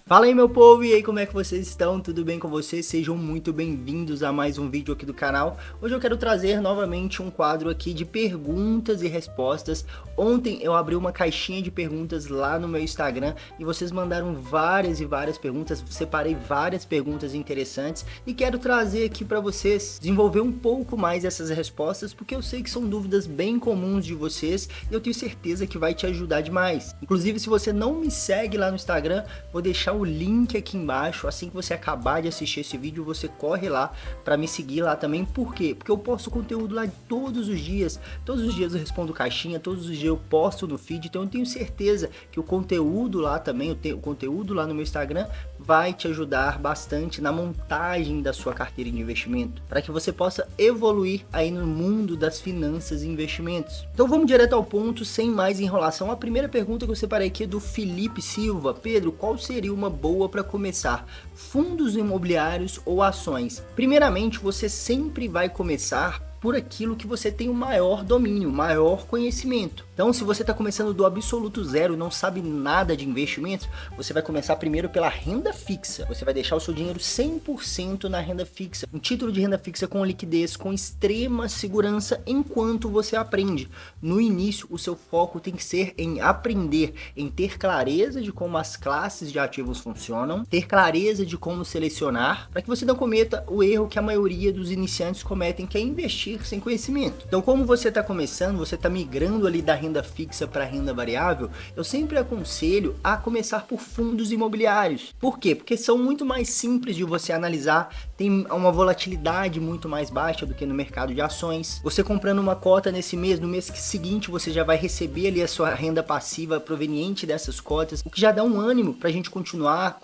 Fala aí, meu povo, e aí, como é que vocês estão? Tudo bem com vocês? Sejam muito bem-vindos a mais um vídeo aqui do canal. Hoje eu quero trazer novamente um quadro aqui de perguntas e respostas. Ontem eu abri uma caixinha de perguntas lá no meu Instagram e vocês mandaram várias perguntas, separei várias perguntas interessantes e quero trazer aqui para vocês desenvolver um pouco mais essas respostas, porque eu sei que são dúvidas bem comuns de vocês e eu tenho certeza que vai te ajudar demais. Inclusive, se você não me segue lá no Instagram, vou deixar o link aqui embaixo. Assim que você acabar de assistir esse vídeo, você corre lá para me seguir lá também. Por quê? Porque eu posto conteúdo lá todos os dias eu respondo caixinha, todos os dias eu posto no feed, então eu tenho certeza que o conteúdo lá também, o conteúdo lá no meu Instagram vai te ajudar bastante na montagem da sua carteira de investimento, para que você possa evoluir aí no mundo das finanças e investimentos. Então vamos direto ao ponto, sem mais enrolação. A primeira pergunta que eu separei aqui é do Felipe Silva. Pedro, qual seria uma boa para começar? Fundos imobiliários ou ações? Primeiramente, você sempre vai começar por aquilo que você tem o maior domínio, maior conhecimento. Então, se você está começando do absoluto zero e não sabe nada de investimentos, você vai começar primeiro pela renda fixa. Você vai deixar o seu dinheiro 100% na renda fixa. Um título de renda fixa com liquidez, com extrema segurança, enquanto você aprende. No início, o seu foco tem que ser em aprender, em ter clareza de como as classes de ativos funcionam, ter clareza de como selecionar, para que você não cometa o erro que a maioria dos iniciantes cometem, que é investir sem conhecimento. Então, como você está começando, você está migrando ali da renda fixa para renda variável, eu sempre aconselho a começar por fundos imobiliários. Por quê? Porque são muito mais simples de você analisar, tem uma volatilidade muito mais baixa do que no mercado de ações. Você comprando uma cota nesse mês, no mês seguinte você já vai receber ali a sua renda passiva proveniente dessas cotas, o que já dá um ânimo para a gente continuar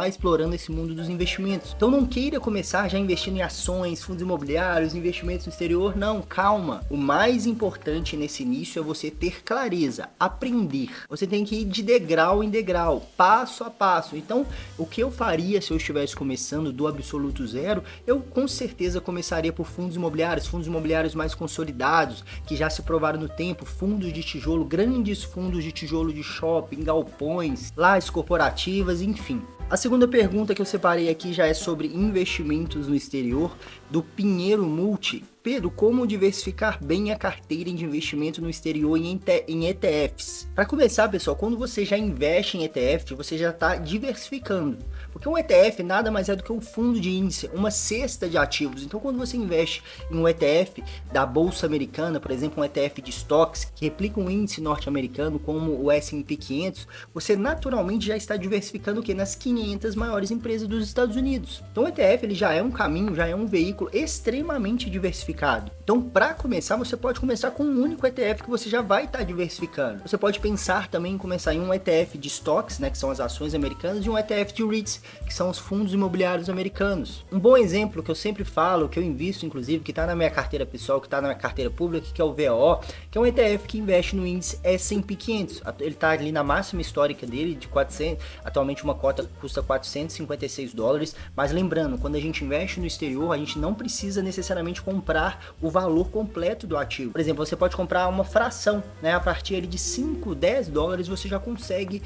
explorando esse mundo dos investimentos. Então não queira começar já investindo em ações, fundos imobiliários, investimentos no exterior. Não, calma. O mais importante nesse início é você ter clareza, aprender. Você tem que ir de degrau em degrau, passo a passo. Então, o que eu faria se eu estivesse começando do absoluto zero? Eu com certeza começaria por fundos imobiliários mais consolidados, que já se provaram no tempo, fundos de tijolo, grandes fundos de tijolo de shopping, galpões, lajes corporativas, enfim. A segunda pergunta que eu separei aqui já é sobre investimentos no exterior, do Pinheiro Multi. Pedro, como diversificar bem a carteira de investimento no exterior em ETFs? Para começar, pessoal, quando você já investe em ETF, você já está diversificando. Porque um ETF nada mais é do que um fundo de índice, uma cesta de ativos. Então, quando você investe em um ETF da Bolsa Americana, por exemplo, um ETF de stocks, que replica um índice norte-americano, como o S&P 500, você naturalmente já está diversificando o quê? Nas 500 maiores empresas dos Estados Unidos. Então, o ETF ele já é um caminho, já é um veículo extremamente diversificado. Então, para começar, você pode começar com um único ETF que você já vai estar diversificando. Você pode pensar também em começar em um ETF de stocks, né, que são as ações americanas, e um ETF de REITs, que são os fundos imobiliários americanos. Um bom exemplo que eu sempre falo, que eu invisto inclusive, que está na minha carteira pessoal, que está na minha carteira pública, que é o VO, que é um ETF que investe no índice S&P 500. Ele está ali na máxima histórica dele, de 400, atualmente uma cota custa $456, mas lembrando, quando a gente investe no exterior, a gente não precisa necessariamente comprar o valor completo do ativo. Por exemplo, você pode comprar uma fração, né? A partir de 5, 10 dólares você já consegue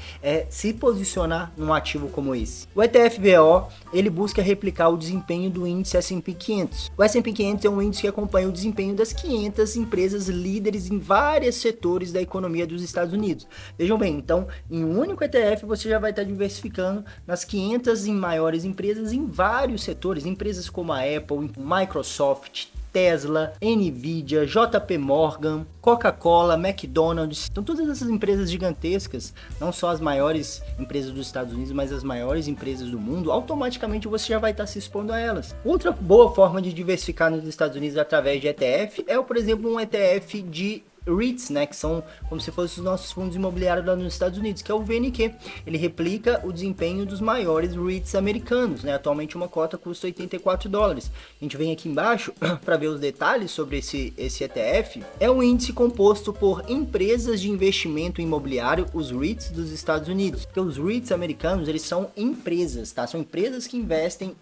se posicionar num ativo como esse. O ETF VO, ele busca replicar o desempenho do índice S&P 500. O S&P 500 é um índice que acompanha o desempenho das 500 empresas líderes em vários setores da economia dos Estados Unidos. Vejam bem, então, em um único ETF você já vai estar diversificando nas 500 maiores empresas em vários setores, empresas como a Apple, Microsoft, Tesla, Nvidia, JP Morgan, Coca-Cola, McDonald's. Então todas essas empresas gigantescas, não só as maiores empresas dos Estados Unidos, mas as maiores empresas do mundo, automaticamente você já vai estar se expondo a elas. Outra boa forma de diversificar nos Estados Unidos através de ETF é, por exemplo, um ETF de REITs, né, que são como se fossem os nossos fundos imobiliários lá nos Estados Unidos, que é o VNQ. Ele replica o desempenho dos maiores REITs americanos, né? Atualmente uma cota custa $84. A gente vem aqui embaixo para ver os detalhes sobre esse ETF. É um índice composto por empresas de investimento imobiliário, os REITs dos Estados Unidos. Porque os REITs americanos, eles são empresas, tá? São empresas que investem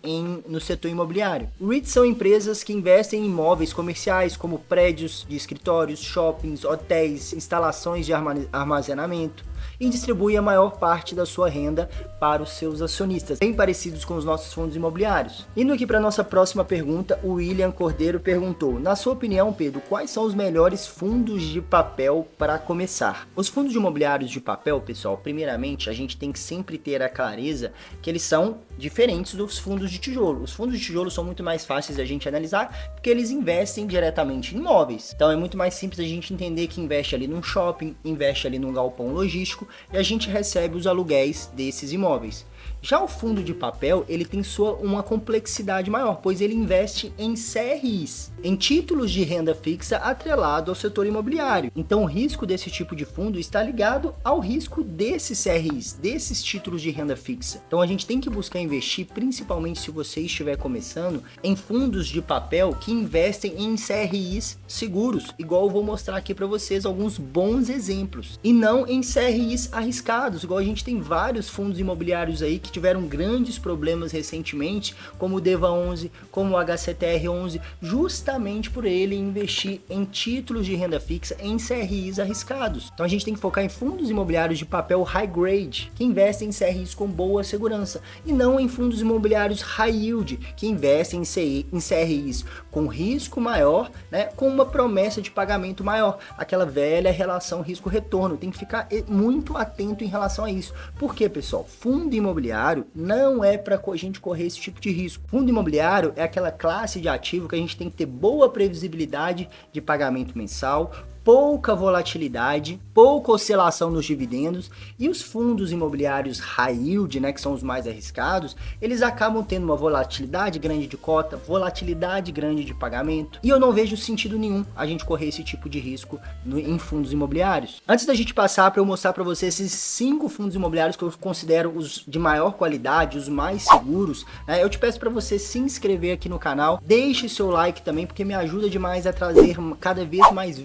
no setor imobiliário. REITs são empresas que investem em imóveis comerciais, como prédios de escritórios, shoppings, shoppings, hotéis, instalações de armazenamento e distribui a maior parte da sua renda para os seus acionistas, bem parecidos com os nossos fundos imobiliários. Indo aqui para a nossa próxima pergunta, o William Cordeiro perguntou: na sua opinião, Pedro, quais são os melhores fundos de papel para começar? Os fundos imobiliários de papel, pessoal, primeiramente a gente tem que sempre ter a clareza que eles são diferentes dos fundos de tijolo. Os fundos de tijolo são muito mais fáceis da gente analisar porque eles investem diretamente em imóveis. Então é muito mais simples a gente entender que investe ali num shopping, investe ali num galpão logístico e a gente recebe os aluguéis desses imóveis. Já o fundo de papel, ele tem uma complexidade maior, pois ele investe em CRIs, em títulos de renda fixa atrelado ao setor imobiliário. Então o risco desse tipo de fundo está ligado ao risco desses CRIs, desses títulos de renda fixa. Então a gente tem que buscar investir, principalmente se você estiver começando, em fundos de papel que investem em CRIs seguros, igual eu vou mostrar aqui para vocês alguns bons exemplos, e não em CRIs arriscados, igual a gente tem vários fundos imobiliários aí que tiveram grandes problemas recentemente, como o DEVA11, como o HCTR11, justamente por ele investir em títulos de renda fixa em CRIs arriscados. Então a gente tem que focar em fundos imobiliários de papel high grade, que investem em CRIs com boa segurança, e não em fundos imobiliários high yield, que investem em CRIs com risco maior, né, com uma promessa de pagamento maior, aquela velha relação risco-retorno. Tem que ficar muito atento em relação a isso. Por quê, pessoal? Fundo imobiliário não é para a gente correr esse tipo de risco. Fundo imobiliário é aquela classe de ativo que a gente tem que ter boa previsibilidade de pagamento mensal, pouca volatilidade, pouca oscilação nos dividendos, e os fundos imobiliários high yield, né, que são os mais arriscados, eles acabam tendo uma volatilidade grande de cota, volatilidade grande de pagamento, e eu não vejo sentido nenhum a gente correr esse tipo de risco em fundos imobiliários. Antes da gente passar para eu mostrar para vocês esses 5 fundos imobiliários que eu considero os de maior qualidade, os mais seguros, né, eu te peço para você se inscrever aqui no canal, deixe seu like também, porque me ajuda demais a trazer cada vez mais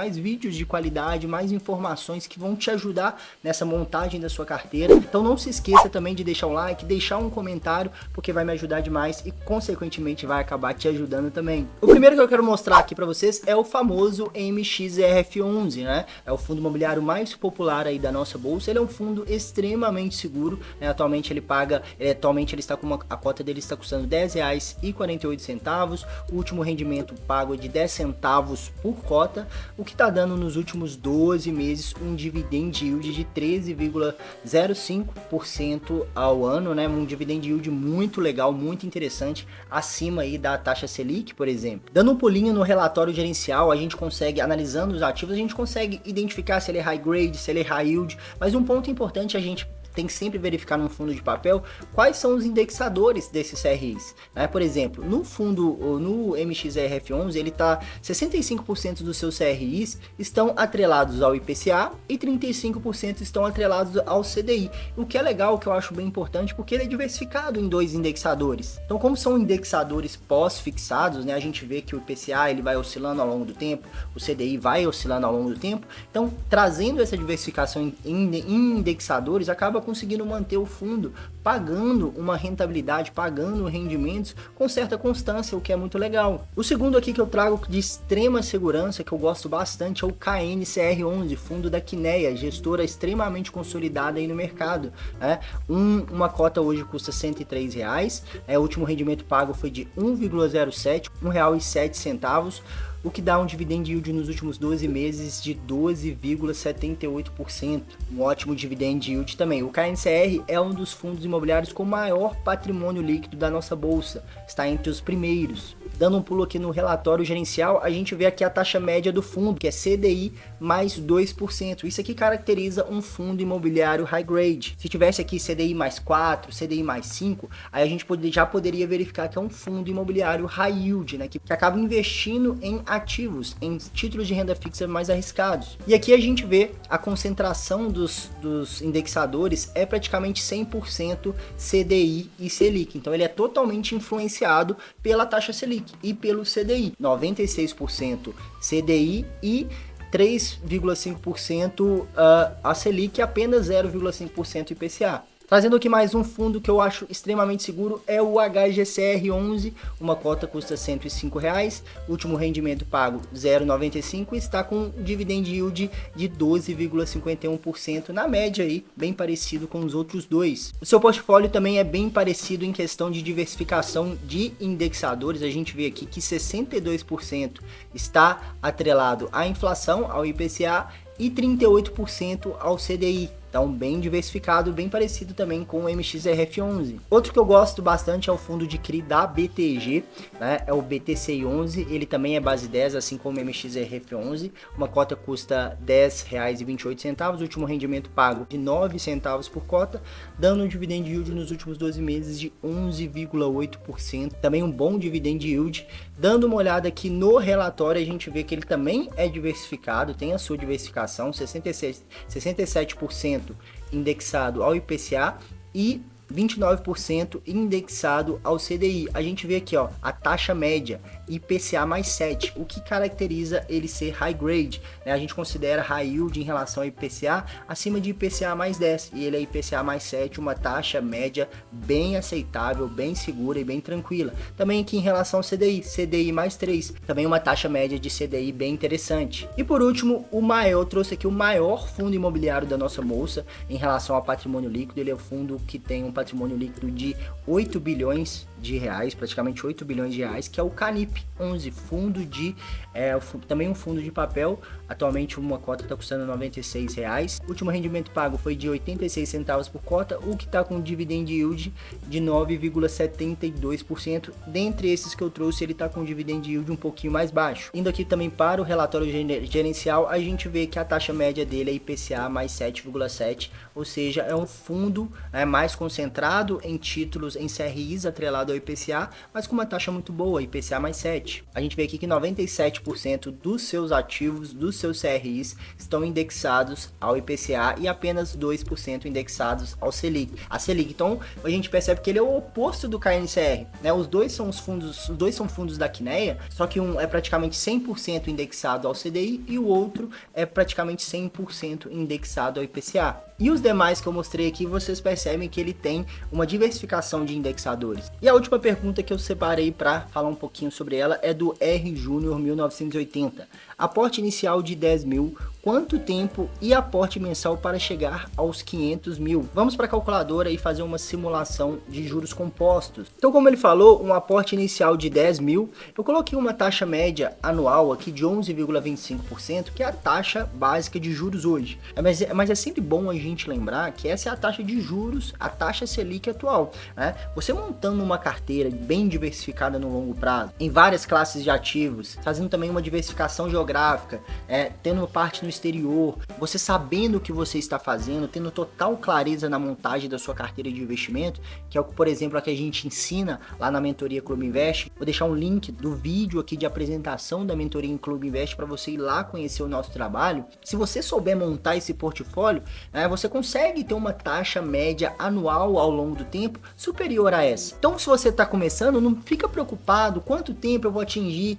vídeos de qualidade, mais informações que vão te ajudar nessa montagem da sua carteira. Então não se esqueça também de deixar um like, deixar um comentário, porque vai me ajudar demais e consequentemente vai acabar te ajudando também. O primeiro que eu quero mostrar aqui para vocês é o famoso MXRF11, né? É o fundo imobiliário mais popular aí da nossa bolsa. Ele é um fundo extremamente seguro, né? Atualmente ele está com a cota dele está custando R$10,48. O último rendimento pago é de 10 centavos por cota, o que está dando nos últimos 12 meses um dividend yield de 13,05% ao ano, né? Um dividend yield muito legal, muito interessante, acima aí da taxa Selic, por exemplo. Dando um pulinho no relatório gerencial, a gente consegue, analisando os ativos, a gente consegue identificar se ele é high grade, se ele é high yield, mas um ponto importante a gente tem que sempre verificar num fundo de papel quais são os indexadores desses CRIs, né? Por exemplo, no MXRF11, ele tá 65% dos seus CRIs estão atrelados ao IPCA e 35% estão atrelados ao CDI. O que é legal, o que eu acho bem importante, porque ele é diversificado em 2 indexadores. Então, como são indexadores pós-fixados, né, a gente vê que o IPCA ele vai oscilando ao longo do tempo, o CDI vai oscilando ao longo do tempo. Então, trazendo essa diversificação em indexadores, acaba conseguindo manter o fundo pagando uma rentabilidade, pagando rendimentos com certa constância, o que é muito legal. O segundo aqui que eu trago de extrema segurança, que eu gosto bastante, é o KNCR11, fundo da Quineia, gestora extremamente consolidada aí no mercado, né? Uma cota hoje custa R$103, o último rendimento pago foi de 1,07, R$1,07, o que dá um dividend yield nos últimos 12 meses de 12,78%. Um ótimo dividend yield também. O KNCR é um dos fundos imobiliários com maior patrimônio líquido da nossa bolsa. Está entre os primeiros. Dando um pulo aqui no relatório gerencial, a gente vê aqui a taxa média do fundo, que é CDI mais 2%. Isso aqui caracteriza um fundo imobiliário high grade. Se tivesse aqui CDI mais 4, CDI mais 5, aí a gente já poderia verificar que é um fundo imobiliário high yield, né? Que acaba investindo em ativos, em títulos de renda fixa mais arriscados. E aqui a gente vê a concentração dos indexadores é praticamente 100% CDI e Selic. Então ele é totalmente influenciado pela taxa Selic e pelo CDI. 96% CDI e 3,5% a Selic e apenas 0,5% IPCA. Trazendo aqui mais um fundo que eu acho extremamente seguro, é o HGCR11, uma cota custa R$ 105, último rendimento pago 0,95 e está com dividend yield de 12,51% na média aí, bem parecido com os outros dois. O seu portfólio também é bem parecido em questão de diversificação de indexadores, a gente vê aqui que 62% está atrelado à inflação, ao IPCA, e 38% ao CDI. Então, bem diversificado, bem parecido também com o MXRF11. Outro que eu gosto bastante é o fundo de CRI da BTG, né? É o BTCI11, ele também é base 10, assim como o MXRF11. Uma cota custa R$ 10,28, último rendimento pago de 9 centavos por cota, dando um dividend yield nos últimos 12 meses de 11,8%. Também um bom dividend yield. Dando uma olhada aqui no relatório, a gente vê que ele também é diversificado, tem a sua diversificação, 67% indexado ao IPCA e 29% indexado ao CDI. A gente vê aqui, ó, a taxa média IPCA mais 7, o que caracteriza ele ser high grade, né? A gente considera high yield em relação ao IPCA acima de IPCA mais 10 e ele é IPCA mais 7, uma taxa média bem aceitável, bem segura e bem tranquila. Também aqui em relação ao CDI mais 3, também uma taxa média de CDI bem interessante. E por último, eu trouxe aqui o maior fundo imobiliário da nossa bolsa em relação ao patrimônio líquido. Ele é o fundo que tem um patrimônio líquido de 8 bilhões de reais, praticamente 8 bilhões de reais, que é o Canip 11, fundo de também um fundo de papel. Atualmente uma cota está custando R$ 96. O último rendimento pago foi de 86 centavos por cota, o que está com dividend yield de 9,72%. Dentre esses que eu trouxe, ele está com dividend yield um pouquinho mais baixo. Indo aqui também para o relatório gerencial, a gente vê que a taxa média dele é IPCA mais 7,7, ou seja, é um fundo mais concentrado em títulos em CRIs atrelado ao IPCA, mas com uma taxa muito boa, IPCA mais 7. A gente vê aqui que 97% dos seus ativos, dos seus CRIs, estão indexados ao IPCA e apenas 2% indexados ao Selic. Então a gente percebe que ele é o oposto do KNCR, né? Os dois são fundos da Kinea, só que um é praticamente 100% indexado ao CDI e o outro é praticamente 100% indexado ao IPCA. E os demais que eu mostrei aqui, vocês percebem que ele tem uma diversificação de indexadores. E a última pergunta que eu separei para falar um pouquinho sobre ela é do R Júnior 1980. Aporte inicial de 10 mil, quanto tempo e aporte mensal para chegar aos 500 mil? Vamos para a calculadora e fazer uma simulação de juros compostos. Então, como ele falou, um aporte inicial de 10 mil, eu coloquei uma taxa média anual aqui de 11,25%, que é a taxa básica de juros hoje. Mas é sempre bom a gente lembrar que essa é a taxa de juros, a taxa Selic atual, né? Você montando uma carteira bem diversificada no longo prazo, em várias classes de ativos, fazendo também uma diversificação geográfica, tendo parte no exterior, você sabendo o que você está fazendo, tendo total clareza na montagem da sua carteira de investimento, que é o que, por exemplo, a que a gente ensina lá na mentoria Clube Invest. Vou deixar um link do vídeo aqui de apresentação da mentoria em Clube Invest para você ir lá conhecer o nosso trabalho. Se você souber montar esse portfólio, você consegue ter uma taxa média anual ao longo do tempo superior a essa. Então, se você está começando, não fica preocupado quanto tempo eu vou atingir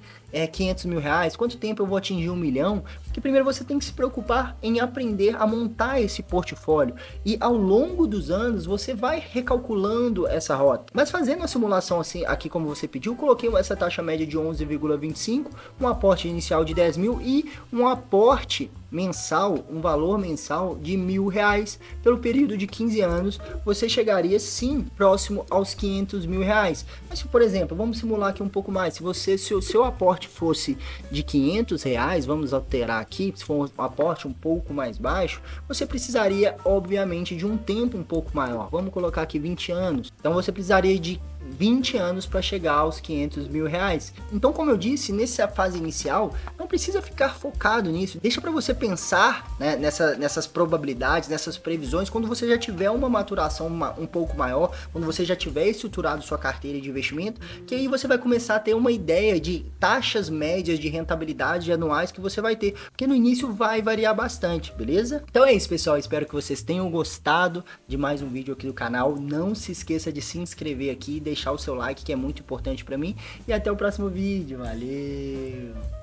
500 mil reais, quanto tempo eu vou atingir 1 milhão, porque primeiro você tem que se preocupar em aprender a montar esse portfólio e ao longo dos anos você vai recalculando essa rota. Mas fazendo a simulação assim, aqui como você pediu, coloquei essa taxa média de 11,25, um aporte inicial de 10 mil e um aporte mensal, um valor mensal de R$1.000 pelo período de 15 anos, você chegaria sim próximo aos 500 mil reais. Mas se, por exemplo, vamos simular aqui um pouco mais, se o seu aporte fosse de 500 reais, vamos alterar aqui, se for um aporte um pouco mais baixo, você precisaria obviamente de um tempo um pouco maior, vamos colocar aqui 20 anos, então você precisaria de 20 anos para chegar aos 500 mil reais. Então, como eu disse, nessa fase inicial, não precisa ficar focado nisso. Deixa para você pensar, né, nessas probabilidades, nessas previsões, quando você já tiver uma maturação um pouco maior, quando você já tiver estruturado sua carteira de investimento, que aí você vai começar a ter uma ideia de taxas médias de rentabilidade anuais que você vai ter, porque no início vai variar bastante, beleza? Então é isso, pessoal. Espero que vocês tenham gostado de mais um vídeo aqui do canal. Não se esqueça de se inscrever aqui e deixar o seu like, que é muito importante para mim. E até o próximo vídeo. Valeu!